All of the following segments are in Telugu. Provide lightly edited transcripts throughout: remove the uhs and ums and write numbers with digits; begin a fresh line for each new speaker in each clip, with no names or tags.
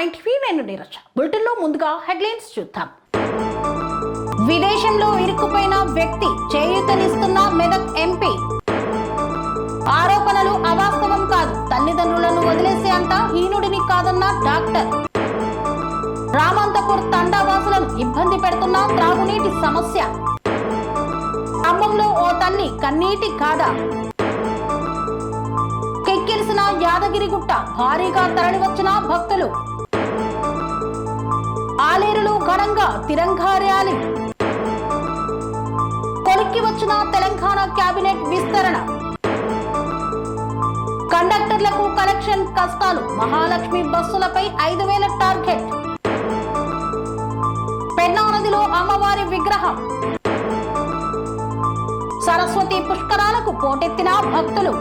9 నేను నీరజ. బులెటిన్లో ముందుగా హెడ్లైన్స్ చూద్దాం. విదేశంలో ఇరుక్కుపోయిన వ్యక్తి చేయూతనిస్తున్న మెదక్ ఎంపీ. ఆరోపణలు అవాస్తవం కాదు, తల్లిదండ్రులను వదిలేసే అంత హీనుడిని కాదన్న డాక్టర్. రామంతపూర్ తండావాసులను ఇబ్బంది పెడుతున్న త్రాగునీటి సమస్య. ఖమ్మంలో ఓ తల్లి కన్నీటి గాథ. కెక్కిరిసిన యాదగిరిగుట్ట, భారీగా తరలివచ్చిన భక్తులు. ఆలేరులో ఘనంగా తిరంగా ర్యాలీ. కొలిక్కి వచ్చిన తెలంగాణ కేబినెట్ విస్తరణ. కండక్టర్లకు కలెక్షన్ కష్టాలు, మహాలక్ష్మి బస్సులపై 5,000 టార్గెట్. పెన్నా నదిలో అమ్మవారి విగ్రహం. సరస్వతి పుష్కరాలకు పోటెత్తిన భక్తులు.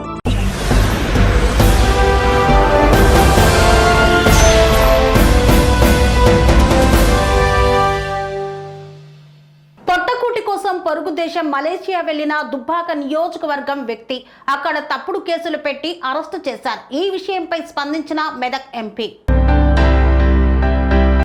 పొట్టకూటి కోసం పొరుగు దేశం మలేషియా వెళ్లిన దుబ్బాక నియోజకవర్గం వ్యక్తి అక్కడ తప్పుడు కేసులు పెట్టి అరెస్టు చేశారు. ఈ విషయంపై స్పందించిన మెదక్ ఎంపీ.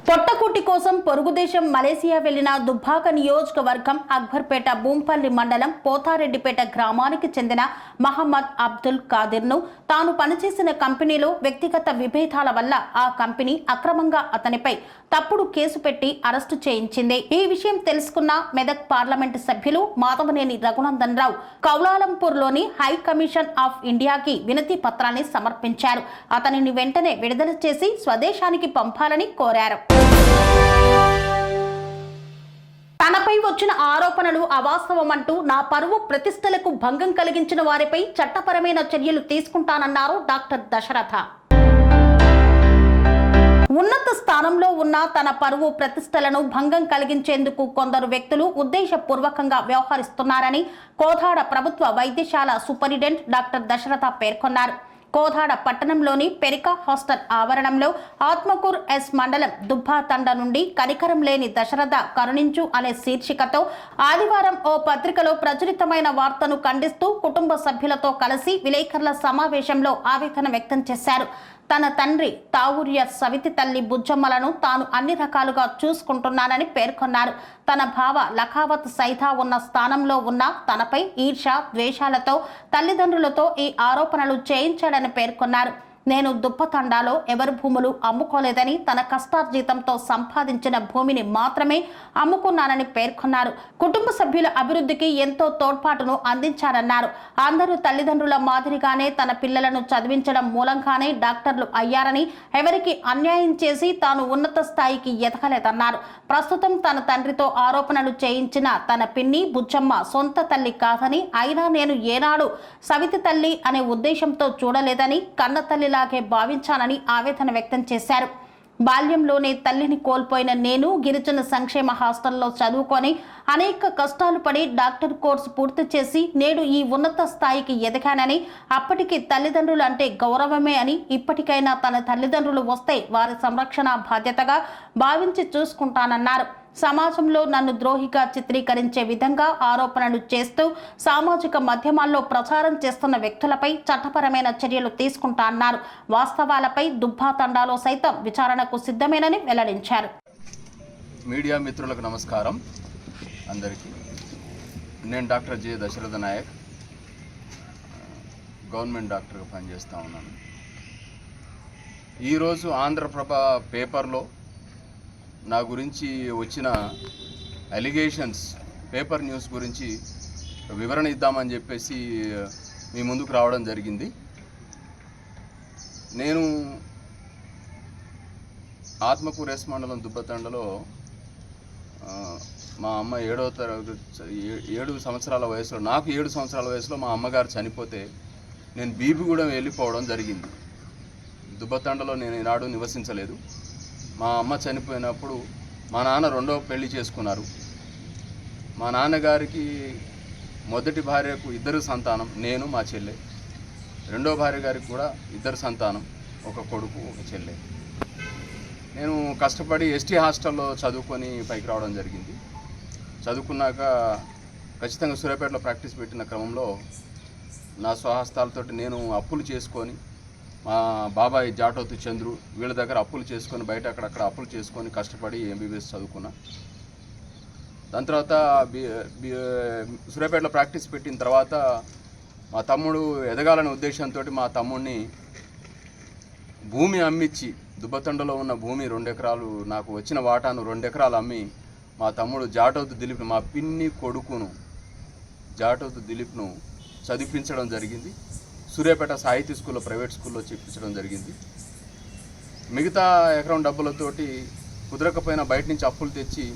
పొట్టకూటి కోసం పొరుగుదేశం మలేషియా వెళ్లిన దుబ్బాక నియోజకవర్గం అక్బర్పేట భూంపల్లి మండలం పోతారెడ్డిపేట గ్రామానికి చెందిన మహమ్మద్ అబ్దుల్ ఖాదిర్ను తాను పనిచేసిన కంపెనీలో వ్యక్తిగత విభేదాల వల్ల ఆ కంపెనీ అక్రమంగా అతనిపై తప్పుడు కేసు పెట్టి అరెస్టు చేయించింది. ఈ విషయం తెలుసుకున్న మెదక్ పార్లమెంటు సభ్యులు Madhavaneni Raghunandan Rao కౌలాలంపూర్లోని high commission of ఇండియాకి వినతి పత్రాన్ని సమర్పించారు. అతనిని వెంటనే విడుదల చేసి స్వదేశానికి పంపాలని కోరారు. తనపై వచ్చిన ఆరోపణలు అవాస్తవమంటూ నా పరువు ప్రతిష్టలకు భంగం కలిగించిన వారిపై చట్టపరమైన చర్యలు తీసుకుంటానన్నారు డాక్టర్ దశరథ. ఉన్నత స్థానంలో ఉన్న తన పరువు ప్రతిష్టలను భంగం కలిగించేందుకు కొందరు వ్యక్తులు ఉద్దేశపూర్వకంగా వ్యవహరిస్తున్నారని కోదాడ ప్రభుత్వ వైద్యశాల సూపరింటెండెంట్ డాక్టర్ దశరథ పేర్కొన్నారు. కోదాడ పట్టణంలోని పెరికా హాస్టల్ ఆవరణంలో ఆత్మకూర్ ఎస్ మండలం దుబ్బా తండ నుండి కనికరం లేని దశరథ కరుణించు అనే శీర్షికతో ఆదివారం ఓ పత్రికలో ప్రచురితమైన వార్తను ఖండిస్తూ కుటుంబ సభ్యులతో కలిసి విలేకరుల సమావేశంలో ఆవేదన వ్యక్తం చేశారు. తన తండ్రి తావూర్య సవితి తల్లి బుజ్జమ్మలను తాను అన్ని రకాలుగా చూసుకుంటున్నానని పేర్కొన్నారు. తన భావ లఖావత్ సైతా ఉన్న స్థానంలో ఉన్న తనపై ఈర్ష ద్వేషాలతో తల్లిదండ్రులతో ఈ ఆరోపణలు చేయించాడని పేర్కొన్నారు. నేను దుప్పతండాలో ఎవరి భూములు అమ్ముకోలేదని, తన కష్టార్జితంతో సంపాదించిన భూమిని మాత్రమే అమ్ముకున్నానని పేర్కొన్నారు. కుటుంబ సభ్యుల అభివృద్ధికి ఎంతో తోడ్పాటును అందించారన్నారు. అందరూ తల్లిదండ్రుల మాదిరిగానే తన పిల్లలను చదివించడం మూలంగానే డాక్టర్లు అయ్యారని, ఎవరికి అన్యాయం చేసి తాను ఉన్నత స్థాయికి ఎదగలేదన్నారు. ప్రస్తుతం తన తండ్రితో ఆరోపణలు చేయించిన తన పిన్ని బుజ్జమ్మ సొంత తల్లి కాదని, అయినా నేను ఏనాడు సవితి తల్లి అనే ఉద్దేశంతో చూడలేదని, కన్న తల్లి లాగే భావించానని ఆవేదన వ్యక్తం చేశారు. బాల్యంలోనే తల్లిని కోల్పోయిన నేను గిరిజన సంక్షేమ హాస్టల్లో చదువుకొని అనేక కష్టాలు పడి డాక్టర్ కోర్సు పూర్తి చేసి నేడు ఈ ఉన్నత స్థాయికి ఎదగానని, అప్పటికి తల్లిదండ్రులు అంటే గౌరవమే అని, ఇప్పటికైనా తన తల్లిదండ్రులు వస్తే వారి సంరక్షణ బాధ్యతగా భావించి చూసుకుంటానన్నారు. సమాజంలో నన్ను ద్రోహిగా చిత్రీకరించే విధంగా ఆరోపణలు చేస్తూ సామాజిక మాధ్యమాల్లో ప్రచారం చేస్తున్న వ్యక్తులపై చట్టపరమైన చర్యలు తీసుకుంటానన్నారు. వాస్తవాలపై దుబ్బా తండాలో సైతం విచారణకు సిద్ధమేనని వెల్లడించారు.
మీడియా మిత్రులకు నమస్కారం. అందరికీ నేను doctor J Dasharath Naik, government డాక్టర్గా పనిచేస్తూ ఉన్నాను. ఈరోజు ఆంధ్రప్రభ పేపర్లో నా గురించి వచ్చిన అలిగేషన్స్, పేపర్ న్యూస్ గురించి వివరణ ఇద్దామని చెప్పేసి మీ ముందుకు రావడం జరిగింది. నేను ఆత్మకూర్ ఎస్ మండలం దుబ్బతండలో మా అమ్మ 7 సంవత్సరాల వయసులో, నాకు 7 సంవత్సరాల వయసులో మా అమ్మగారు చనిపోతే నేను బీబీగూడెం వెళ్ళిపోవడం జరిగింది. దుబ్బతండలో నేను ఈనాడు నివసించలేదు. మా అమ్మ చనిపోయినప్పుడు మా నాన్న 2వ పెళ్లి చేసుకున్నారు. మా నాన్నగారికి మొదటి భార్యకు 2 సంతానం, నేను మా చెల్లె. 2వ భార్య గారికి కూడా 2 సంతానం, ఒక కొడుకు ఒక చెల్లె. నేను కష్టపడి ఎస్టీ హాస్టల్లో చదువుకొని పైకి రావడం జరిగింది. చదువుకున్నాక ఖచ్చితంగా సూర్యాపేటలో ప్రాక్టీస్ పెట్టిన క్రమంలో నా స్వహస్తాలతోటి నేను అప్పులు చేసుకొని మా బాబాయ్ జాటోతు చంద్రు వీళ్ళ దగ్గర అప్పులు చేసుకొని బయట అక్కడక్కడ అప్పులు చేసుకొని కష్టపడి ఎంబీబీఎస్ చదువుకున్నా. దాని తర్వాత సూర్యాపేటలో ప్రాక్టీస్ పెట్టిన తర్వాత మా తమ్ముడు ఎదగాలనే ఉద్దేశంతో మా తమ్ముడిని భూమి అమ్మిచ్చి దుబ్బతండలో ఉన్న భూమి 2 ఎకరాలు నాకు వచ్చిన వాటాను 2 ఎకరాలు అమ్మి మా తమ్ముడు జాటోతు దిలీప్ మా పిన్ని కొడుకును జాటోతు దిలీప్ను చదివించడం జరిగింది. సూర్యాపేట సాహితీ స్కూల్లో ప్రైవేట్ స్కూల్లో చెప్పించడం జరిగింది. మిగతా ఎకరం డబ్బులతోటి కుదరకపోయినా బయట నుంచి అప్పులు తెచ్చి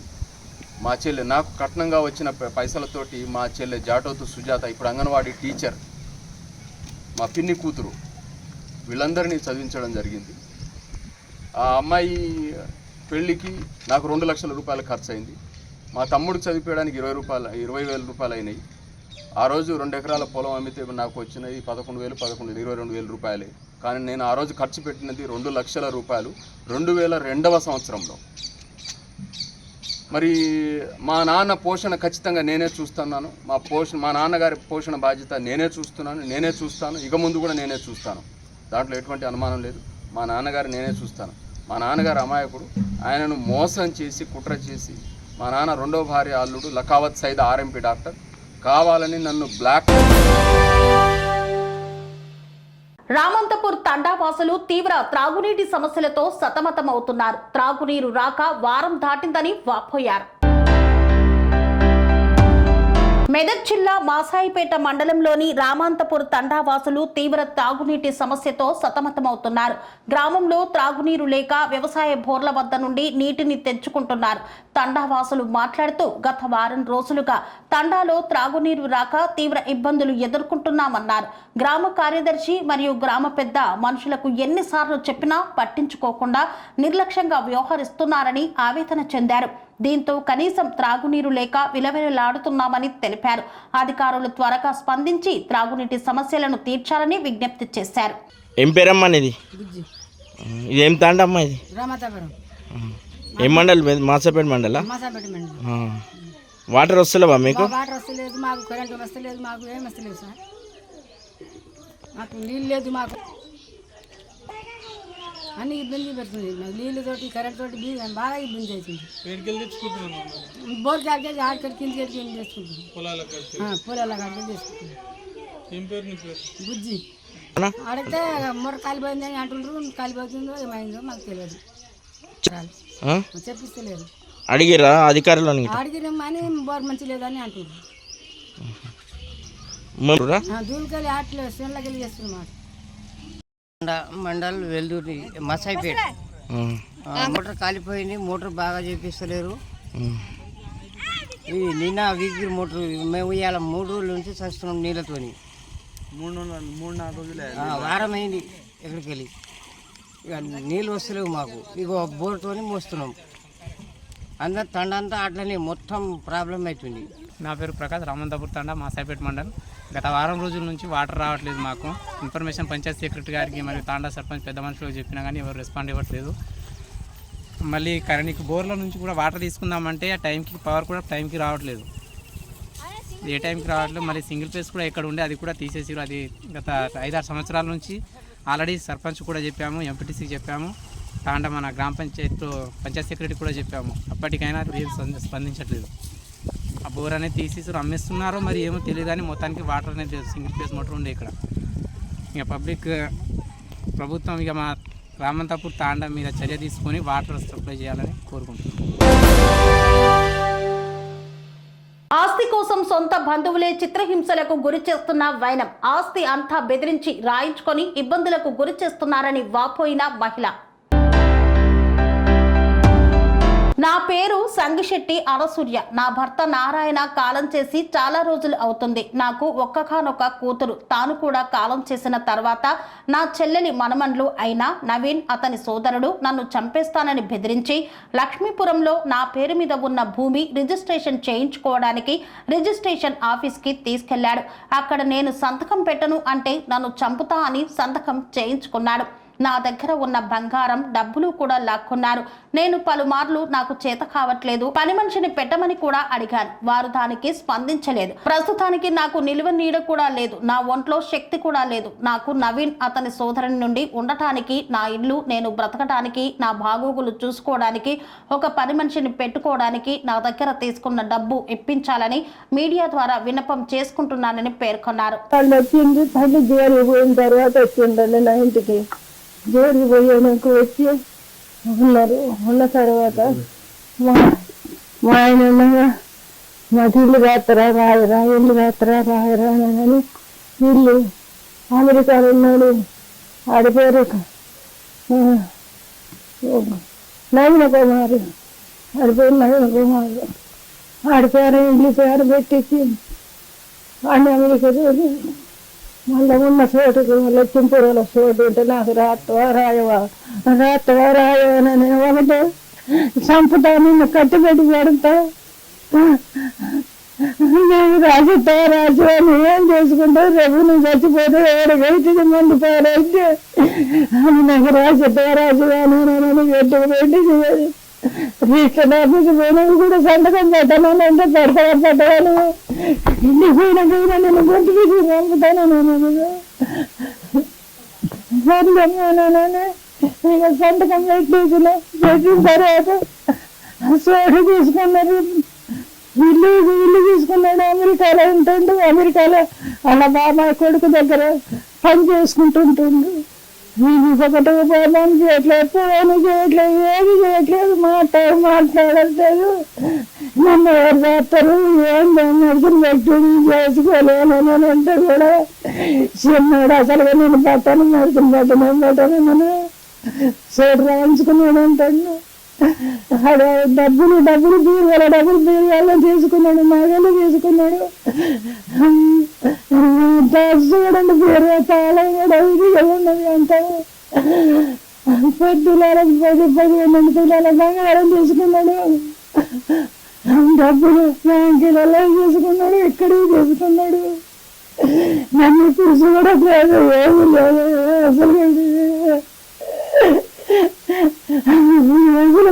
మా చెల్లె నాకు కట్నంగా వచ్చిన పైసలతోటి మా చెల్లె జాటోతు సుజాత ఇప్పుడు అంగన్వాడీ టీచర్, మా పిన్ని కూతురు వీళ్ళందరినీ చదివించడం జరిగింది. ఆ అమ్మాయి పెళ్ళికి నాకు 2 లక్షల రూపాయలు ఖర్చు అయింది. మా తమ్ముడికి చదివించడానికి 20,000 రూపాయలు అయినాయి. ఆ రోజు 2 ఎకరాల పొలం అమ్మితే నాకు వచ్చినవి 22,000 రూపాయలే. కానీ నేను ఆ రోజు ఖర్చు పెట్టినది 2 లక్షల రూపాయలు 2002వ సంవత్సరంలో. మరి మా నాన్న పోషణ ఖచ్చితంగా నేనే చూస్తున్నాను. మా నాన్నగారి పోషణ బాధ్యత నేనే చూస్తాను. ఇక ముందు కూడా నేనే చూస్తాను. దాంట్లో ఎటువంటి అనుమానం లేదు. మా నాన్నగారు నేనే చూస్తాను. మా నాన్నగారు అమాయకుడు. ఆయనను మోసం చేసి కుట్ర చేసి మా నాన్న 2వ భార్య అల్లుడు లకావత్ సైద్ ఆర్ఎంపీ డాక్టర్ కావాలని నన్ను బ్లాక్.
రామంతపూర్ తండావాసులు తీవ్ర త్రాగునీటి సమస్యలతో సతమతమవుతున్నారు. త్రాగునీరు రాక వారం దాటిందని వాపోయారు. మెదక్ జిల్లా మాసాయిపేట మండలంలోని రామంతపూర్ తండావాసులు తీవ్ర త్రాగునీటి సమస్యతో సతమతమవుతున్నారు. గ్రామంలో త్రాగునీరు లేక వ్యవసాయ బోర్ల వద్ద నుండి నీటిని తెచ్చుకుంటున్నారు. తండావాసులు మాట్లాడుతూ గత వారం రోజులుగా తండాలో త్రాగునీరు రాక తీవ్ర ఇబ్బందులు ఎదుర్కొంటున్నామన్నారు. గ్రామ కార్యదర్శి మరియు గ్రామ పెద్ద మనుషులకు ఎన్నిసార్లు చెప్పినా పట్టించుకోకుండా నిర్లక్ష్యంగా వ్యవహరిస్తున్నారని ఆవేదన చెందారు. దీంతో కనీసం త్రాగునీరు లేక విలవిలలాడుతున్నామని తెలిపారు. అధికారులు త్వరగా స్పందించి త్రాగునీటి సమస్యలను తీర్చాలని విజ్ఞప్తి చేశారు.
ఏం పేరమ్మా ఇది? ఇదేం తాండమ్మా ఇది? ఏం మండల్? మాసాపేట మండలా? వాటర్ వస్తలేవా మీకు?
వాటర్ వస్తలేదు, మాకు కరెంట్ వస్తలేదు, మాకు ఏం వస్తలేదు సార్. మాకు నీళ్ళు లేదు, మాకు అన్ని ఇబ్బంది పెడుతుంది. మాకు నీళ్ళతోటి కరెంట్ తోటి బాగా ఇబ్బంది అవుతుంది. బోర్ కాడికి ఆడికి కిందికి చేసుకుంటాం, పొలాల కాడికి చేసుకుంటాం. బుజ్జి అడిగితే మొర కాలిపోయింది అని అంటుండ్రు. కాలిపోతుందో ఏమైందో మాకు తెలియదు, చెప్పిస్తలేదు.
అడిగిరా అధికారులు?
అడిగినాం అని బోర్ మంచి లేదని అంటుండ్రు. దూరికెళ్ళి ఆటలు సెన్లకెళ్ళి చేస్తున్నాం.
మండల్ వెల్దూరి మసాయిపేట మోటార్ కాలిపోయింది. మోటార్ బాగా చేపిస్తలేరు. ఈ నిన్న వీక్ మోటార్ మేము ఇవాళ 3 రోజుల నుంచి చస్తున్నాం నీళ్ళతోని. 3-4 రోజులే, వారం అయింది ఎక్కడికి వెళ్ళి. ఇక నీళ్ళు వస్తలేవు మాకు. ఇక బోర్తోని మోస్తున్నాం. అందరు తండ అంతా అట్లనే మొత్తం ప్రాబ్లం అవుతుంది.
నా పేరు ప్రకాష్, రామంతపూర్ తండా మాసాయిపేట మండలం. గత వారం రోజుల నుంచి వాటర్ రావట్లేదు మాకు. ఇన్ఫర్మేషన్ పంచాయత్ సెక్రటరీ గారికి మరియు తాండా సర్పంచ్ పెద్ద మనుషులకు చెప్పినా కానీ ఎవరు రెస్పాండ్ ఇవ్వట్లేదు. మళ్ళీ కరెంట్ బోర్ల నుంచి కూడా వాటర్ తీసుకుందామంటే ఆ టైంకి పవర్ కూడా టైంకి రావట్లేదు. ఏ టైంకి రావట్లేదు. మళ్ళీ సింగిల్ ఫేస్ కూడా ఎక్కడ ఉండే అది కూడా తీసేసారు. అది గత 5-6 సంవత్సరాల నుంచి ఆల్రెడీ సర్పంచ్ కూడా చెప్పాము, ఎంపీటీసీకి చెప్పాము, తాండా మన గ్రామ పంచాయత్ సెక్రటరీ కూడా చెప్పాము. అప్పటికైనా ఏం స్పందించట్లేదు. ఆ బోర్ అనేది తీసేసి అమ్మేస్తున్నారో మరి ఏమో తెలియదు కానీ మొత్తానికి వాటర్ అనేది సింగిల్ ఫేస్ మోటార్ ఉండే ఇక్కడ. ఇక ప్రభుత్వం ఇక మా రామంతపూర్ తాండా మీద చర్య తీసుకొని వాటర్ సప్లై చేయాలని కోరుకుంటున్నాం.
ఆస్తి కోసం సొంత బంధువులే చిత్రహింసలకు గురి చేస్తున్న వైనం. ఆస్తి అంతా బెదిరించి రాయించుకొని ఇబ్బందులకు గురి చేస్తున్నారని వాపోయిన మహిళ. నా పేరు సంగిశెట్టి అరసూర్య. నా భర్త నారాయణ కాలం చేసి చాలా రోజులు అవుతుంది. నాకు ఒక్కగానొక్క కూతురు. తాను కూడా కాలం చేసిన తర్వాత నా చెల్లెలి మనమన్లు అయిన నవీన్, అతని సోదరుడు నన్ను చంపేస్తానని బెదిరించి లక్ష్మీపురంలో నా పేరు మీద ఉన్న భూమి రిజిస్ట్రేషన్ చేయించుకోవడానికి రిజిస్ట్రేషన్ ఆఫీస్కి తీసుకెళ్లాడు. అక్కడ నేను సంతకం పెట్టను అంటే నన్ను చంపుతా అని సంతకం చేయించుకున్నాడు. నా దగ్గర ఉన్న బంగారం డబ్బులు కూడా లాక్కున్నారు. నేను పలుమార్లు నాకు చేత కావట్లేదు, పని మనిషిని పెట్టమని కూడా అడిగాను. వారు దానికి స్పందించలేదు. ప్రస్తుతానికి నాకు నిలువ నీడ కూడా లేదు, నా ఒంట్లో శక్తి కూడా లేదు. నాకు నవీన్ అతని సోదరుని నుండి ఉండటానికి, నా ఇల్లు, నేను బ్రతకడానికి, నా బాగోగులు చూసుకోవడానికి ఒక పని మనిషిని పెట్టుకోవడానికి నా దగ్గర తీసుకున్న డబ్బు ఇప్పించాలని మీడియా ద్వారా విన్నపం చేసుకుంటున్నానని పేర్కొన్నారు.
తల్లి జైలు పోయిన తర్వాత వచ్చిండండి నా ఇంటికి. జైలు పోయాక వచ్చి ఉన్నారు. ఉన్న తర్వాత మా ఆయన మాకు ఇల్లు రాత్రా రాయరా, ఇల్లు రాత్రా రాయరా అని ఇల్లు అమెరికాలో ఉన్నాడు. ఆడిపోయారు నవీన కుమారు, ఆడిపోయిన నవీన కుమారు ఆడిపోయారు. ఇల్లు పేరు పెట్టించి అన్ని అమెరికా మళ్ళీ ఉన్న చోటుకు లక్ష్మీపురంలో చోటు ఉంటే నాకు రాత్వా రాయవా రాయవా ఒకటే చంపుతా, నిన్ను కట్టిపెట్టి పెడతా, నేను రాజుతా రాజు అని ఏం చేసుకుంటా, రేపు నువ్వు చచ్చిపోతే ఎవరికైతే మంది పారైతే అని నాకు రాజుతా రాజు అని గట్టిగా పెట్టి రిజిస్టర్ ఆఫీస్కి పోయినవి కూడా సంతకం పెట్టాను అంటే పెట్టాను. ఇంటికి పోయినాకైనా నేను గొంతు తీసి పంపుతాను. ఇక సంతకం పెట్టిన తర్వాత సోటు తీసుకున్నారు. ఇల్లు తీసుకున్నాడు. అమెరికాలో ఉంటుండు. అమెరికాలో వాళ్ళ బాబాయ్ కొడుకు దగ్గర పని చేసుకుంటుంటుండు. ఒకటి పాపం చేయట్లేదు, ఫోన్ చేయట్లేదు, ఏమి చేయట్లేదు, మాట్లాడట్లేదు. నన్ను ఎవరు చేస్తారు, ఏం మెడిసిన్ పెట్టి చేసుకోలేను అంటే కూడా చిన్నాడు. అసలు నేను పెట్టాను, మెడిసిన్ పెట్టను మనం సోటు రాయించుకున్నాడు అంటాడు. డబ్బులు బీరువాలో తీసుకున్నాడు, నగలు తీసుకున్నాడు. చూడండి బీరువా చాలా కూడా ఇదిగా ఉన్నది. అంతా 10 తులాల బంగారం తీసుకున్నాడు. డబ్బులు బ్యాంకులలో తీసుకున్నాడు, ఎక్కడికి తీసుకున్నాడు. నన్ను చూసి కూడా లేదు, ఏమి లేదు. అసలు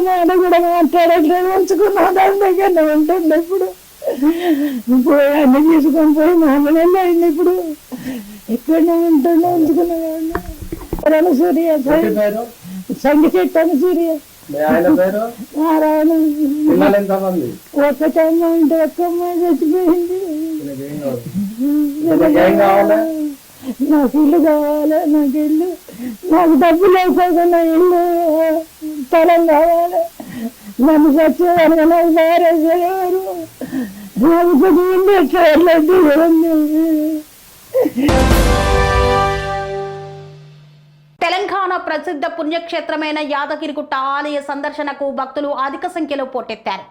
మాట కూడా మాట్లాడట్లేదు. ఉంచుకున్నా దాని దగ్గర ఉంటుంది. ఇప్పుడు అన్ని తీసుకొని పోయి మామూలు అయింది. ఇప్పుడు ఎక్కడనే ఉంటుండే ఉంచుకున్నాడు. సూర్య సంగీ చెట్టాను సూర్య నారాయణ. ఒక్కటమ్మ ఇంటి ఒక్క అమ్మాయి చచ్చిపోయింది. నాకు ఇల్లు కావాలి, నాకు డబ్బు లేకపోతే ఇల్లు స్థలం కావాలి. నన్ను చచ్చేదానికి నాకు బారేసేవారు. నాకు కొద్దిగా ఎట్లేదు.
తెలంగాణ ప్రసిద్ధ పుణ్యక్షేత్రమైన యాదగిరిగుట్ట ఆలయ సందర్శనకు భక్తులు అధిక సంఖ్యలో పోటెత్తారు.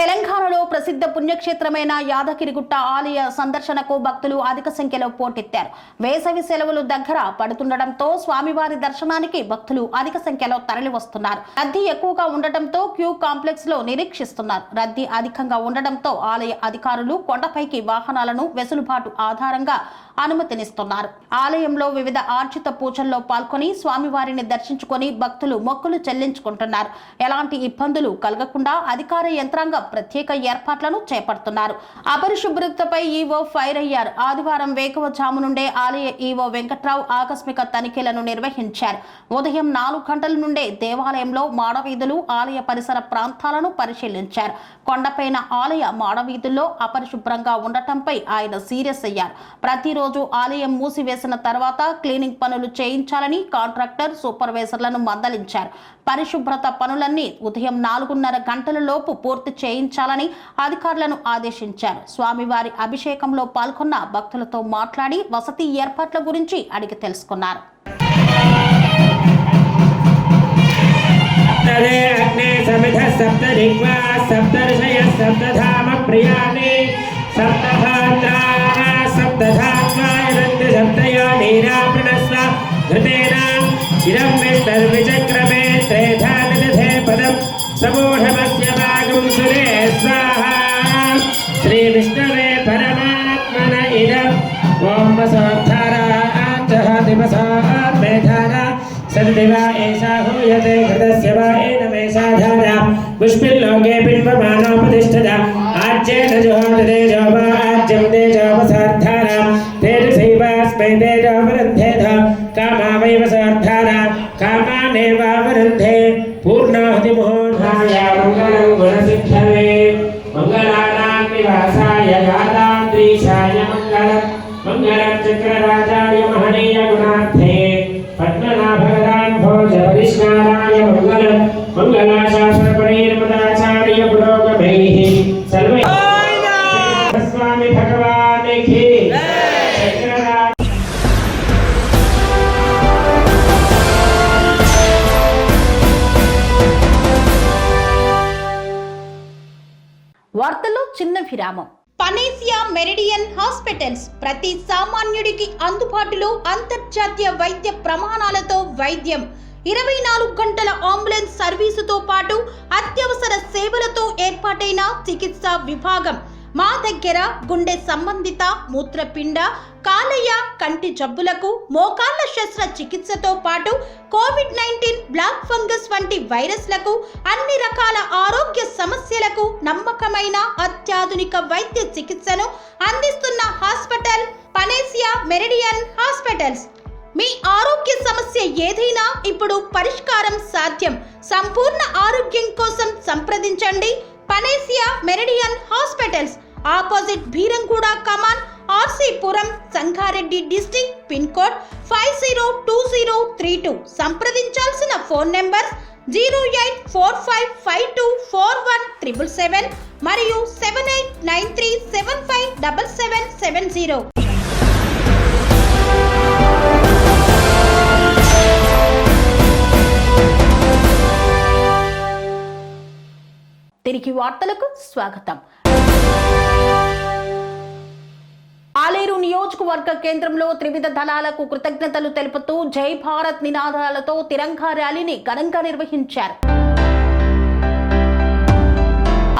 తెలంగాణలో ప్రసిద్ధ పుణ్యక్షేత్రమైన యాదగిరిగుట్ట ఆలయ సందర్శనకు భక్తులు అధిక సంఖ్యలో పోటెత్తారు. వేసవి సెలవులు దగ్గర పడుతుండటంతో స్వామివారి దర్శనానికి భక్తులు అధిక సంఖ్యలో తరలి వస్తున్నారు. రద్దీ ఎక్కువగా ఉండటంతో క్యూ కాంప్లెక్స్ లో నిరీక్షిస్తున్నారు. రద్దీ అధికంగా ఉండటంతో ఆలయ అధికారులు కొండపైకి వాహనాలను వెసులుబాటు ఆధారంగా అనుమతినిస్తున్నారు. ఆలయంలో వివిధ ఆర్జిత పూజల్లో పాల్గొని స్వామివారిని దర్శించుకొని భక్తులు మొక్కులు చెల్లించుకుంటున్నారు. ఎలాంటి ఇబ్బందులు కలగకుండా అధికార యంత్రాంగం ప్రత్యేక ఏర్పాట్లను చేపడుతున్నారు. అపరిశుభ్రతపై ఈవో ఫైర్ అయ్యారు. ఆదివారం వేకువజాము నుండే ఆలయ ఈవో వెంకట్రావు ఆకస్మిక తనిఖీలను నిర్వహించారు. ఉదయం 4 గంటల నుండే దేవాలయంలో మాడవీధులు, ఆలయ పరిసర ప్రాంతాలను పరిశీలించారు. కొండపైన ఆలయ మాడవీధుల్లో అపరిశుభ్రంగా ఉండటంపై ఆయన సీరియస్ అయ్యారు. ప్రతిరోజు ఆలయం మూసివేసిన తర్వాత క్లీనింగ్ పనులు చేయించాలని కాంట్రాక్టర్, సూపర్వైజర్లను మందలించారు. పరిశుభ్రత పనులన్నీ ఉదయం 4:30 గంటల లోపు పూర్తి చేయించాలని అధికారులను ఆదేశించారు. స్వామివారి అభిషేకంలో పాల్గొన్న భక్తులతో మాట్లాడి వసతి ఏర్పాట్ల గురించి అడిగి తెలుసుకున్నారు.
శ్రీ విష్ణవే పరమాత్మన ఇదం ఓం వసోద్ధారాయ सदति वा एषा हूयते घृतस्य वा एनमेषा धारा पुष्पिल्लोके बिम्बमानोपतिष्ठता आज्येन जुहोति तेजो वा आज्यं तेजोपसार्धानां तेजसैवास्मै तेजोपरुन्धेध कामा वैव सार्धाना कामानेवावरुन्धे पूर्णाहुतिमुहूर्ताय मङ्गलं गुणसिद्धवे मङ्गलानां निवासाय गादान्द्रीशाय मङ्गलम् मङ्गलं चक्रराजाय महनीय गुणार्थे पद्मनाभगदान् भोज परिष्काराय मङ्गलं मङ्गलाशास्त्रपणैर्मदाचार्य पुरोगमैः सर्वैः स्वामी भगवान् की चक्रराज
వార్తల్లో చిన్న విరామం. పనేసియా మెరిడియన్ హాస్పిటల్స్ ప్రతి సామాన్యుడికి అందుబాటులో అంతర్జాతీయ వైద్య ప్రమాణాలతో వైద్యం, 24 గంటల అంబులెన్స్ సర్వీసుతో పాటు అత్యవసర సేవలతో ఏర్పాటైన చికిత్సా విభాగం. మా దగ్గర గుండె సంబంధిత, మూత్రపిండ, కాలేయ, కంటి జబ్బులకు, మోకాళ్ల శస్త్ర చికిత్సతో పాటు కోవిడ్-19, బ్లాక్ ఫంగస్ వంటి వైరస్లకు, అన్ని రకాల ఆరోగ్య సమస్యలకు నమ్మకమైన అత్యాధునిక వైద్య చికిత్సను అందిస్తున్న హాస్పిటల్ పనేసియా మెరిడియన్ హాస్పిటల్స్. మీ ఆరోగ్య సమస్య ఏదైనా ఇప్పుడు పరిష్కారం సాధ్యం. సంపూర్ణ ఆరోగ్యం కోసం సంప్రదించండి panacea meridian hospitals, opposite Beeramguda Kaman, RC Puram, Sangareddy district, pin code 502032. సంప్రదించాల్సిన ఫోన్ నెంబర్ 0845524177 మరియు 7893757770. తిరిగి వార్తలకు స్వాగతం. ఆలేరు నియోజకవర్గ కేంద్రంలో త్రివిధ దళాలకు కృతజ్ఞతలు తెలుపుతూ జై భారత్ నినాదాలతో తిరంగా ర్యాలీని ఘనంగా నిర్వహించారు.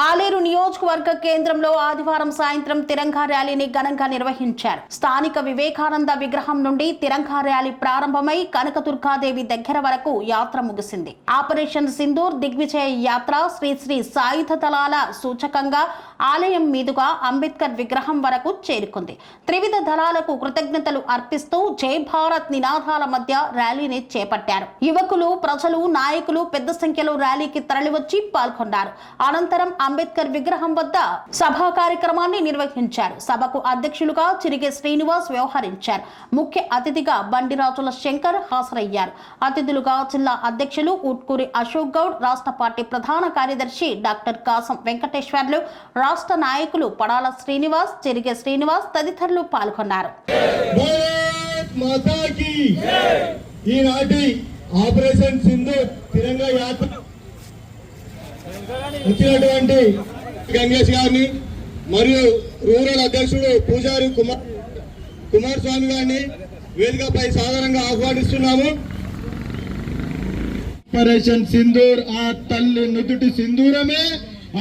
ఆలేరు నియోజకవర్గ కేంద్రంలో ఆదివారం సాయంత్రం తిరంగా ర్యాలీని ఘనంగా నిర్వహించారు. స్థానిక వివేకానంద విగ్రహం నుండి తిరంగా ర్యాలీ ప్రారంభమై కనకదుర్గాదేవి దగ్గర వరకు యాత్ర ముగిసింది. ఆపరేషన్ సింధూర్ దిగ్విజయ యాత్ర శ్రీ శ్రీ సాయుధ దళాల సూచకంగా ఆలయం మీదుగా అంబేద్కర్ విగ్రహం వరకు చేరుకుంది. త్రివిధ దళాలకు కృతజ్ఞతలు అర్పిస్తూ జై భారత్ నినాదాల మధ్య ర్యాలీని చేపట్టారు. యువకులు, ప్రజలు, నాయకులు పెద్ద సంఖ్యలో ర్యాలీకి తరలివచ్చి పాల్గొన్నారు. అనంతరం అంబేద్కర్ విగ్రహం వద్ద సభా కార్యక్రమాన్ని నిర్వహించారు. సభకు అధ్యక్షులుగా చిరిగే శ్రీనివాస్ వ్యవహరించారు. ముఖ్య అతిథిగా బండిరాజుల శంకర్ హాజరయ్యారు. అతిథులుగా జిల్లా అధ్యక్షులు ఉట్కూరి అశోక్ గౌడ్, రాష్ట్ర పార్టీ ప్రధాన కార్యదర్శి డాక్టర్ కాసం వెంకటేశ్వర్లు, రాష్ట్ర నాయకులు పడాల శ్రీనివాస్, చిరిగే శ్రీనివాస్ తదితరులు పాల్గొన్నారు.
ఈనాటి ఆపరేషన్ సింధూర్ తిరంగా యాత్ర వచ్చినటువంటి గంగేష్ గారిని మరియు రూరల్ అధ్యక్షుడు పూజారి కుమార్ స్వామి గారిని వేదికపై సాధారణంగా ఆహ్వానిస్తున్నాము. ఆపరేషన్ సింధూర్ ఆ తల్లి నుదుటి సింధూరమే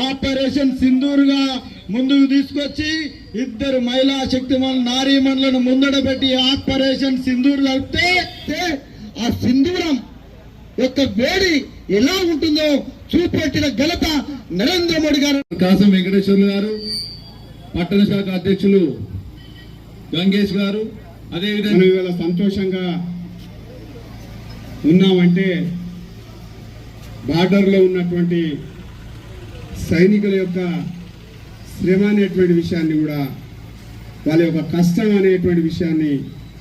ఆపరేషన్ సింధూర్ గా ముందుకు తీసుకొచ్చి ఇద్దరు మహిళా శక్తిమన్ నారీమణులను ముందడ పెట్టి ఆపరేషన్ సింధూర్ కలిపితే ఆ సింధూరం యొక్క వేడి ఎలా ఉంటుందో చూపెట్టిన ఘనత నరేంద్ర మోడీ గారు. కాసం వెంకటేశ్వర్లు గారు, పట్టణ శాఖ అధ్యక్షులు గంగేష్ గారు, అదేవిధంగా ఇవాళ సంతోషంగా ఉన్నామంటే బార్డర్లో ఉన్నటువంటి సైనికుల యొక్క శ్రమ అనేటువంటి విషయాన్ని కూడా, వాళ్ళ యొక్క కష్టం అనేటువంటి విషయాన్ని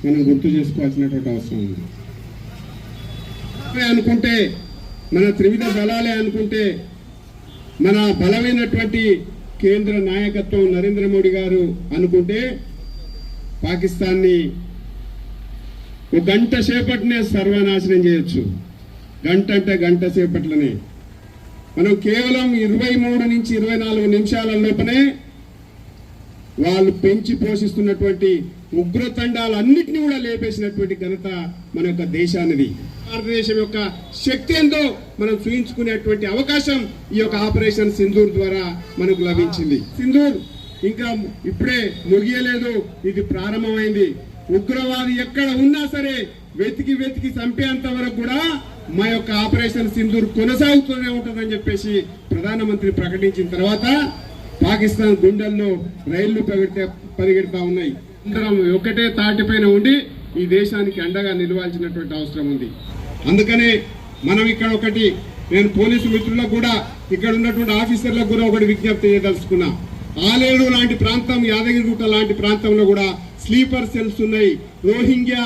మనం గుర్తు చేసుకోవాల్సినటువంటి అవసరం ఉంది. అనుకుంటే మన త్రివిధ దళాలే అనుకుంటే మన బలమైనటువంటి కేంద్ర నాయకత్వం నరేంద్ర మోడీ గారు అనుకుంటే పాకిస్తాన్ని ఒక గంట సేపటినే సర్వనాశనం చేయొచ్చు. గంట అంటే గంట సేపట్లనే. మనం కేవలం 23 నుంచి 24 నిమిషాల లోపనే వాళ్ళు పెంచి పోషిస్తున్నటువంటి ఉగ్రతండాలన్నింటినీ కూడా లేపేసినటువంటి ఘనత మన యొక్క దేశానిది. భారతదేశం యొక్క శక్తి ఏందో మనం చూయించుకునేటువంటి అవకాశం ఈ యొక్క ఆపరేషన్ సింధూర్ ద్వారా మనకు లభించింది. సింధూర్ ఇంకా ఇప్పుడే ముగియలేదు, ఇది ప్రారంభమైంది. ఉగ్రవాది ఎక్కడ ఉన్నా సరే వెతికి వెతికి చంపేంత వరకు కూడా మా యొక్క ఆపరేషన్ సింధూర్ కొనసాగుతూనే ఉంటుందని చెప్పేసి ప్రధానమంత్రి ప్రకటించిన తర్వాత పాకిస్తాన్ గుండెల్లో రైళ్లు పరిగెడతా ఉన్నాయి. అందరం ఒకటే తాటిపైన ఉండి ఈ దేశానికి అండగా నిలవాల్సినటువంటి అవసరం ఉంది. అందుకనే మనం ఇక్కడ ఒకటి, నేను పోలీసు మిత్రులకు కూడా, ఇక్కడ ఉన్నటువంటి ఆఫీసర్లకు కూడా ఒకటి విజ్ఞప్తి చేయదలుచుకున్నా. ఆలేరు లాంటి ప్రాంతం, యాదగిరిగుట్ట లాంటి ప్రాంతంలో కూడా స్లీపర్ సెల్స్ ఉన్నాయి. రోహింగ్యా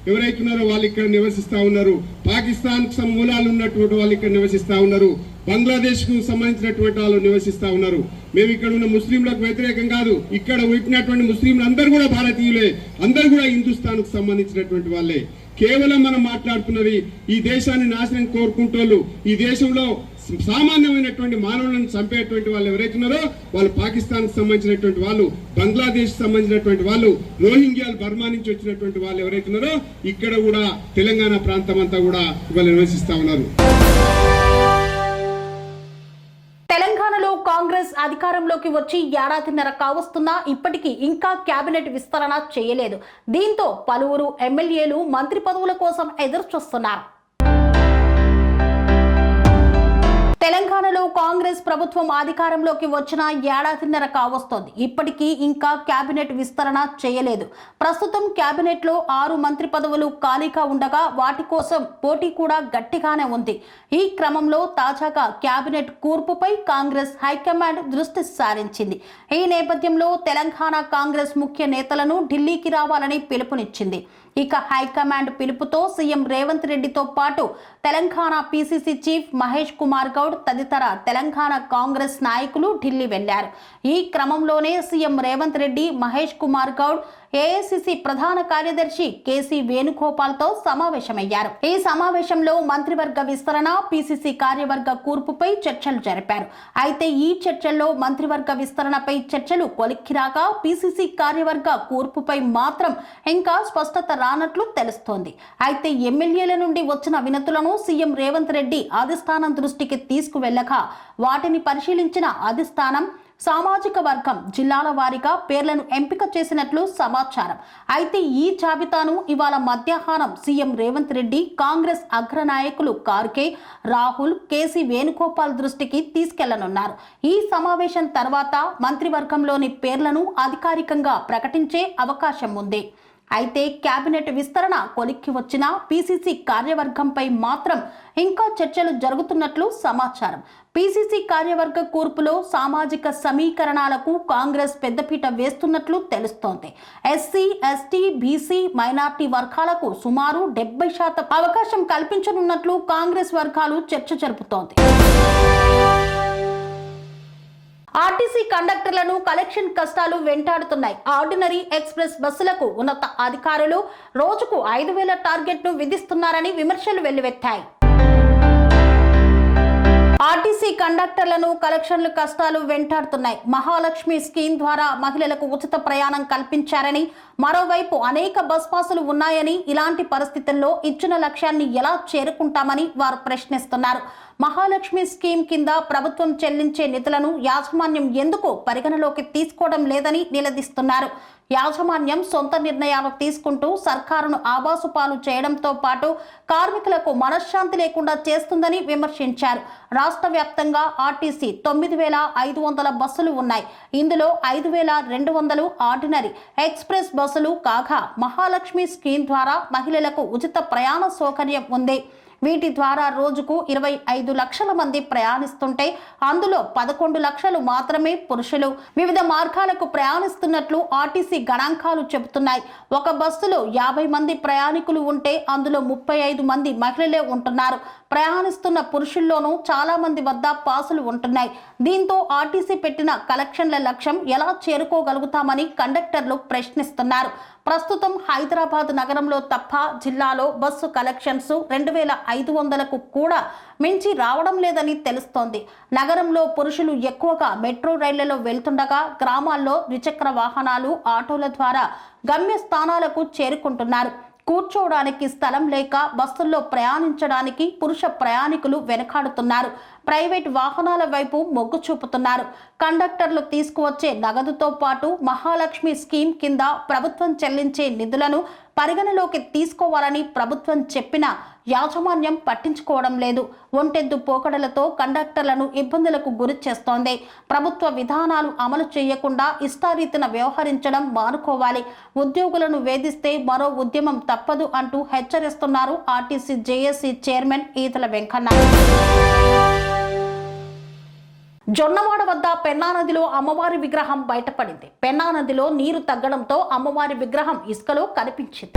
ఎవరైతే ఉన్నారో వాళ్ళు ఇక్కడ నివసిస్తా ఉన్నారు. పాకిస్తాన్ మూలాలు ఉన్నటువంటి వాళ్ళు ఇక్కడ నివసిస్తా ఉన్నారు. బంగ్లాదేశ్ కు సంబంధించినటువంటి వాళ్ళు నివసిస్తా ఉన్నారు. మేము ఇక్కడ ఉన్న ముస్లింలకు వ్యతిరేకం కాదు. ఇక్కడ పుట్టినటువంటి ముస్లింలు అందరూ కూడా భారతీయులే, అందరూ కూడా హిందుస్థాన్ కు సంబంధించినటువంటి వాళ్ళే. కేవలం మనం మాట్లాడుతున్నది ఈ దేశాన్ని నాశనం కోరుకుంటోళ్ళు, ఈ దేశంలో సామాన్యమైనటువంటి మానవులను చంపేటువంటి వాళ్ళు ఎవరైతే ఉన్నారో వాళ్ళు పాకిస్తాన్ కు సంబంధించినటువంటి వాళ్ళు, బంగ్లాదేశ్ సంబంధించినటువంటి వాళ్ళు, రోహింగ్యాలు బర్మా నుంచి వచ్చినటువంటి వాళ్ళు ఎవరైతే ఉన్నారో ఇక్కడ కూడా తెలంగాణ ప్రాంతం అంతా కూడా ఇవాళ నివసిస్తా ఉన్నారు.
తెలంగాణలో కాంగ్రెస్ అధికారంలోకి వచ్చి ఏడాదిన్నర కావస్తున్నా ఇప్పటికీ ఇంకా కేబినెట్ విస్తరణ చేయలేదు. దీంతో పలువురు ఎమ్మెల్యేలు మంత్రి పదవుల కోసం ఎదురు చూస్తున్నారు. తెలంగాణలో కాంగ్రెస్ ప్రభుత్వం అధికారంలోకి వచ్చిన ఏడాదిన్నర కావస్తోంది. ఇప్పటికీ ఇంకా కేబినెట్ విస్తరణ చేయలేదు. ప్రస్తుతం కేబినెట్ లో 6 మంత్రి పదవులు ఖాళీగా ఉండగా వాటి కోసం పోటీ కూడా గట్టిగానే ఉంది. ఈ క్రమంలో తాజాగా కేబినెట్ కూర్పుపై కాంగ్రెస్ హైకమాండ్ దృష్టి సారించింది. ఈ నేపథ్యంలో తెలంగాణ కాంగ్రెస్ ముఖ్య నేతలను ఢిల్లీకి రావాలని పిలుపునిచ్చింది. ఇక హైకమాండ్ పిలుపుతో సీఎం రేవంత్ రెడ్డితో పాటు తెలంగాణ పీసీసీ చీఫ్ మహేష్ కుమార్ గౌడ్ తదితర తెలంగాణ కాంగ్రెస్ నాయకులు ఢిల్లీ వెళ్లారు. ఈ క్రమంలోనే సీఎం రేవంత్ రెడ్డి, మహేష్ కుమార్ గౌడ్, ఏఐసీసీ ప్రధాన కార్యదర్శి కేసీ వేణుగోపాల్తో సమావేశమయ్యారు. ఈ సమావేశంలో మంత్రివర్గ విస్తరణ, పీసీసీ కార్యవర్గ కూర్పుపై చర్చలు జరిపారు. అయితే ఈ చర్చల్లో మంత్రివర్గ విస్తరణపై చర్చలు కొలిక్కిరాక పీసీసీ కార్యవర్గ కూర్పుపై మాత్రం ఇంకా స్పష్టత రానట్లు తెలుస్తోంది. అయితే ఎమ్మెల్యేల నుండి వచ్చిన వినతులను సీఎం రేవంత్ రెడ్డి అధిష్టానం దృష్టికి తీసుకువెళ్లగా వాటిని పరిశీలించిన అధిష్టానం సామాజిక వర్గం, జిల్లాల వారీగా పేర్లను ఎంపిక చేసినట్లు సమాచారం. అయితే ఈ జాబితాను ఇవాళ మధ్యాహ్నం సీఎం రేవంత్ రెడ్డి కాంగ్రెస్ అగ్రనాయకులు కార్కే, రాహుల్, కేసీ వేణుగోపాల్ దృష్టికి తీసుకెళ్లనున్నారు. ఈ సమావేశం తర్వాత మంత్రివర్గంలోని పేర్లను అధికారికంగా ప్రకటించే అవకాశం ఉంది. అయితే కేబినెట్ విస్తరణ కొలిక్కి వచ్చిన పీసీసీ కార్యవర్గంపై మాత్రం ఇంకా చర్చలు జరుగుతున్నట్లు సమాచారం. పీసీసీ కార్యవర్గ కూర్పులో సామాజిక సమీకరణాలకు కాంగ్రెస్ పెద్దపీట వేస్తున్నట్లు తెలుస్తోంది. ఎస్సీ, ఎస్టీ, బీసీ, మైనార్టీ వర్గాలకు సుమారు 70% అవకాశం కల్పించనున్నట్లు కాంగ్రెస్ వర్గాలు చర్చ జరుపుతోంది. ఆర్టీసీ కండక్టర్లను కలెక్షన్ కష్టాలు వెంటాడుతున్నాయి. ఆర్డినరీ ఎక్స్ప్రెస్ బస్సులకు ఉన్నత అధికారులు రోజుకు 5,000 టార్గెట్ను విధిస్తున్నారని విమర్శలు వెల్లువెత్తాయి. ఆర్టీసీ కండక్టర్లను కలెక్షన్లు కష్టాలు వెంటాడుతున్నాయి. మహాలక్ష్మి స్కీమ్ ద్వారా మహిళలకు ఉచిత ప్రయాణం కల్పించారని, మరోవైపు అనేక బస్ పాసులు ఉన్నాయని, ఇలాంటి పరిస్థితుల్లో ఇచ్చిన లక్ష్యాన్ని ఎలా చేరుకుంటామని వారు ప్రశ్నిస్తున్నారు. మహాలక్ష్మి స్కీమ్ కింద ప్రభుత్వం చెల్లించే నిధులను యాజమాన్యం ఎందుకు పరిగణలోకి తీసుకోవడం లేదని నిలదీస్తున్నారు. యాజమాన్యం సొంత నిర్ణయాలు తీసుకుంటూ సర్కారును ఆబాసుపాలు చేయడంతో పాటు కార్మికులకు మనశ్శాంతి లేకుండా చేస్తుందని విమర్శించారు. రాష్ట్ర వ్యాప్తంగా ఆర్టీసీ 9,500 బస్సులు ఉన్నాయి. ఇందులో 5,200 ఆర్డినరీ ఎక్స్ప్రెస్ బస్సులు కాగా మహాలక్ష్మి స్కీమ్ ద్వారా మహిళలకు ఉచిత ప్రయాణ సౌకర్యం ఉంది. వీటి ద్వారా రోజుకు 25 లక్షల మంది ప్రయాణిస్తుంటే అందులో 11 లక్షలు మాత్రమే పురుషులు వివిధ మార్గాలకు ప్రయాణిస్తున్నట్లు ఆర్టీసీ గణాంకాలు చెబుతున్నాయి. ఒక బస్సులో 50 మంది ప్రయాణికులు ఉంటే అందులో 35 మంది మహిళలే ఉంటున్నారు. ప్రయాణిస్తున్న పురుషుల్లోనూ చాలా మంది వద్ద పాసులు ఉంటున్నాయి. దీంతో ఆర్టీసీ పెట్టిన కలెక్షన్ల లక్ష్యం ఎలా చేరుకోగలుగుతామని కండక్టర్లు ప్రశ్నిస్తున్నారు. ప్రస్తుతం హైదరాబాద్ నగరంలో తప్ప జిల్లాలో బస్సు కలెక్షన్స్ 2,500కు కూడా మించి రావడం లేదని తెలుస్తోంది. నగరంలో పురుషులు ఎక్కువగా మెట్రో రైళ్లలో వెళ్తుండగా గ్రామాల్లో ద్విచక్ర వాహనాలు, ఆటోల ద్వారా గమ్యస్థానాలకు చేరుకుంటున్నారు. కూర్చోవడానికి స్థలం లేక బస్సుల్లో ప్రయాణించడానికి పురుష ప్రయాణికులు వెనకాడుతున్నారు. ప్రైవేట్ వాహనాల వైపు మొగ్గు చూపుతున్నారు. కండక్టర్లు తీసుకువచ్చే నగదుతో పాటు మహాలక్ష్మి స్కీమ్ కింద ప్రభుత్వం చెల్లించే నిధులను పరిగణలోకి తీసుకోవాలని ప్రభుత్వం చెప్పినా యాజమాన్యం పట్టించుకోవడం లేదు. ఒంటెద్దు పోకడలతో కండక్టర్లను ఇబ్బందులకు గురి చేస్తోంది. ప్రభుత్వ విధానాలు అమలు చేయకుండా ఇష్టారీతిన వ్యవహరించడం మానుకోవాలి. ఉద్యోగులను వేధిస్తే మరో ఉద్యమం తప్పదు అంటూ హెచ్చరిస్తున్నారు RTC JAC chairman Etala Venkanna. Jonnawada వద్ద పెన్నా నదిలో అమ్మవారి విగ్రహం బయటపడింది. పెన్నా నదిలో నీరు తగ్గడంతో అమ్మవారి విగ్రహం ఇసుకలో కనిపించింది.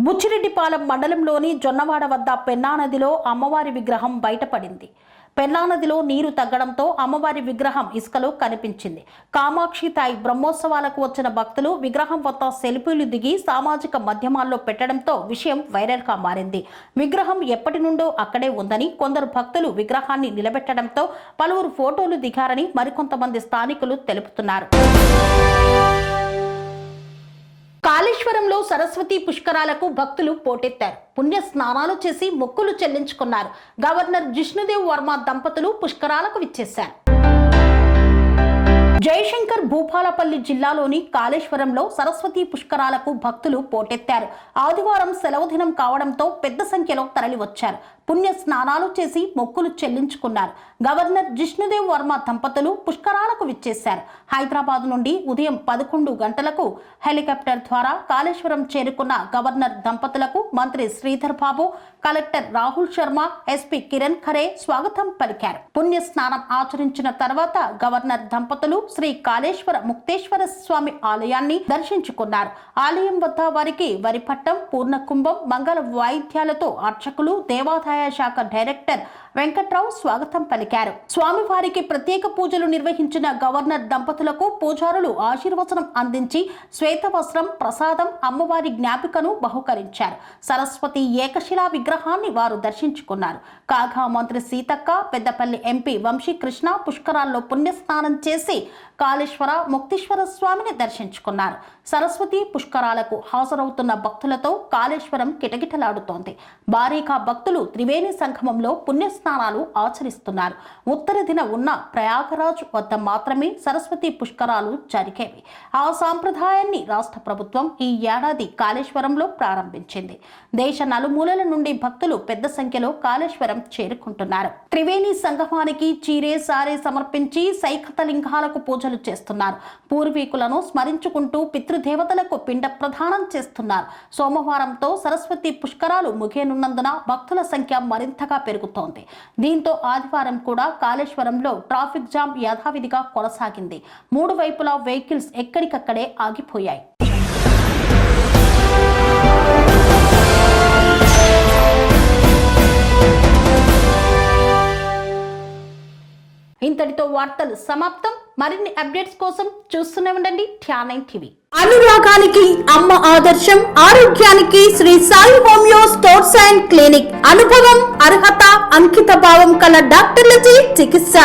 బుచ్చిరెడ్డిపాలెం మండలంలోని జొన్నవాడ వద్ద పెన్నా నదిలో అమ్మవారి విగ్రహం బయటపడింది. పెన్నా నదిలో నీరు తగ్గడంతో అమ్మవారి విగ్రహం ఇసుకలో కనిపించింది. కామాక్షి తాయి బ్రహ్మోత్సవాలకు వచ్చిన భక్తులు విగ్రహం వద్ద సెల్ఫీలు దిగి సామాజిక మాధ్యమాల్లో పెట్టడంతో విషయం వైరల్ గా మారింది. విగ్రహం ఎప్పటి నుండో అక్కడే ఉందని, కొందరు భక్తులు విగ్రహాన్ని నిలబెట్టడంతో పలువురు ఫోటోలు దిగారని మరికొంతమంది స్థానికులు తెలుపుతున్నారు. కాళేశ్వరంలో సరస్వతి పుష్కరాలకు భక్తులు పోటెత్తారు. పుణ్య స్నానాలు చేసి మొక్కులు చెల్లించుకున్నారు. గవర్నర్ జిష్ణుదేవ్ వర్మ దంపతులు పుష్కరాలకు విచ్చేశారు. జయశంకర్ భూపాలపల్లి జిల్లాలోని కాళేశ్వరంలో సరస్వతి పుష్కరాలకు భక్తులు పోటెత్తారు. ఆదివారం సెలవు దినం కావడంతో పెద్ద సంఖ్యలో తరలివచ్చారు. పుణ్య స్నానాలు చేసి మొక్కులు చెల్లించుకున్నారు. గవర్నర్ జిష్ణుదేవ్ వర్మ దంపతులు పుష్కరాలకు విచ్చేశారు. హైదరాబాద్ నుండి ఉదయం 11 గంటలకు హెలికాప్టర్ ద్వారా కాళేశ్వరం చేరుకున్న గవర్నర్ దంపతులకు మంత్రి శ్రీధర్ బాబు, కలెక్టర్ రాహుల్ శర్మ, ఎస్పీ కిరణ్ ఖరే స్వాగతం పలికారు. పుణ్య స్నానం ఆచరించిన తర్వాత గవర్నర్ దంపతులు శ్రీ కాళేశ్వర ముక్తేశ్వర స్వామి ఆలయాన్ని దర్శించుకున్నారు. ఆలయం వద్ద వారికి వరిపట్టం, పూర్ణకుంభం, మంగళ వాయిద్యాలతో అర్చకులు, దేవాదాయ శాఖ డైరెక్టర్ వెంకట్రావు స్వాగతం పలికారు. స్వామివారికి ప్రత్యేక పూజలు నిర్వహించిన గవర్నర్ దంపతులకు పూజారులు ఆశీర్వచనం అందించి శ్వేత వస్త్రం, ప్రసాదం, అమ్మవారి జ్ఞాపికను బహుకరించారు. సరస్వతి ఏకశిలా విగ్రహాన్ని వారు దర్శించుకున్నారు. కాగా మంత్రి సీతక్క, పెద్దపల్లి ఎంపీ వంశీకృష్ణ పుష్కరాల్లో పుణ్యస్నానం చేసి కాళేశ్వర ముక్తేశ్వర స్వామిని దర్శించుకున్నారు. సరస్వతి పుష్కరాలకు హాజరవుతున్న భక్తులతో కాళేశ్వరం కిటకిటలాడుతోంది. భారీగా భక్తులు త్రివేణి సంగమంలో పుణ్యస్నానాలు ఆచరిస్తున్నారు. ఉత్తర దిన ఉన్న ప్రయాగరాజ్ వద్ద మాత్రమే సరస్వతి పుష్కరాలు జరిగేవి. ఆ సాంప్రదాయాన్ని రాష్ట్ర ప్రభుత్వం ఈ ఏడాది కాళేశ్వరంలో ప్రారంభించింది. దేశ నలుమూలల నుండి భక్తులు పెద్ద సంఖ్యలో కాళేశ్వరం చేరుకుంటున్నారు. త్రివేణి సంగమానికి చీరే సారే సమర్పించి సైకతలింగాలకు పూజలు చేస్తున్నారు. పూర్వీకులను స్మరించుకుంటూ పితృదేవతలకు పిండ ప్రదానం చేస్తున్నారు. సోమవారంతో సరస్వతి పుష్కరాలు ముగియనున్నందున భక్తుల సంఖ్య మరింతగా పెరుగుతోంది. దీంతో ఆదివారం కూడా కాళేశ్వరంలో ట్రాఫిక్ జామ్ యథావిధిగా కొనసాగింది. 3 వైపులా వెహికల్స్ ఎక్కడికక్కడే ఆగిపోయాయి. ఇంతటితో వార్తలు సమాప్తం. మరిన్ని అప్డేట్స్ కోసం చూస్తూనే ఉండండి ఠానైన్ టీవీ. అనురాగానికి అమ్మ ఆదర్శం, ఆరోగ్యానికి Sri Sai homeo stores and clinic. అనుభవం, అర్హత, అంకిత భావం కల డాక్టర్లచే చికిత్స.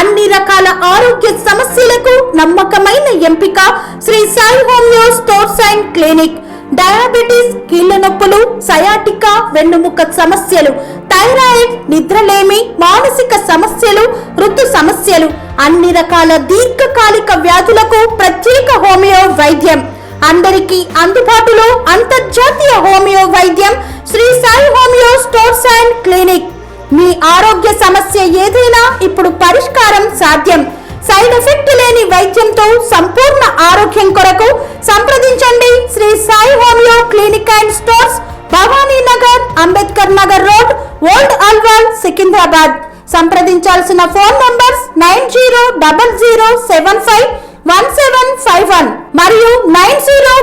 అన్ని రకాల ఆరోగ్య సమస్యలకు నమ్మకమైన ఎంపిక Sri Sai homeo stores and clinic. Diabetes, కీళ్ల నొప్పులు, సయాటికా, వెన్నుముక సమస్యలు, థైరాయిడ్, నిద్రలేమి, మానసిక సమస్యలు, ఋతు సమస్యలు, అన్ని రకాల దీర్ఘకాలిక వ్యాధులకు ప్రత్యేక హోమియో వైద్యం. అందరికీ అందుబాటులో అంతర్జాతీయ హోమియో వైద్యం Shri Sai homeo stores and clinic. మీ ఆరోగ్య సమస్య ఏదైనా ఇప్పుడు పరిష్కారం సాధ్యం. సైడ్ ఎఫెక్ట్ లేని వైద్యంతో సంపూర్ణ ఆరోగ్యం కొరకు సంప్రదించండి Shri Sai homeo clinic and stores, Bhavani Nagar, Ambedkar Nagar road, old Alwal, Secunderabad. సంప్రదించాల్సిన ఫోన్ నంబర్స్ 9000751751 మరియు 9000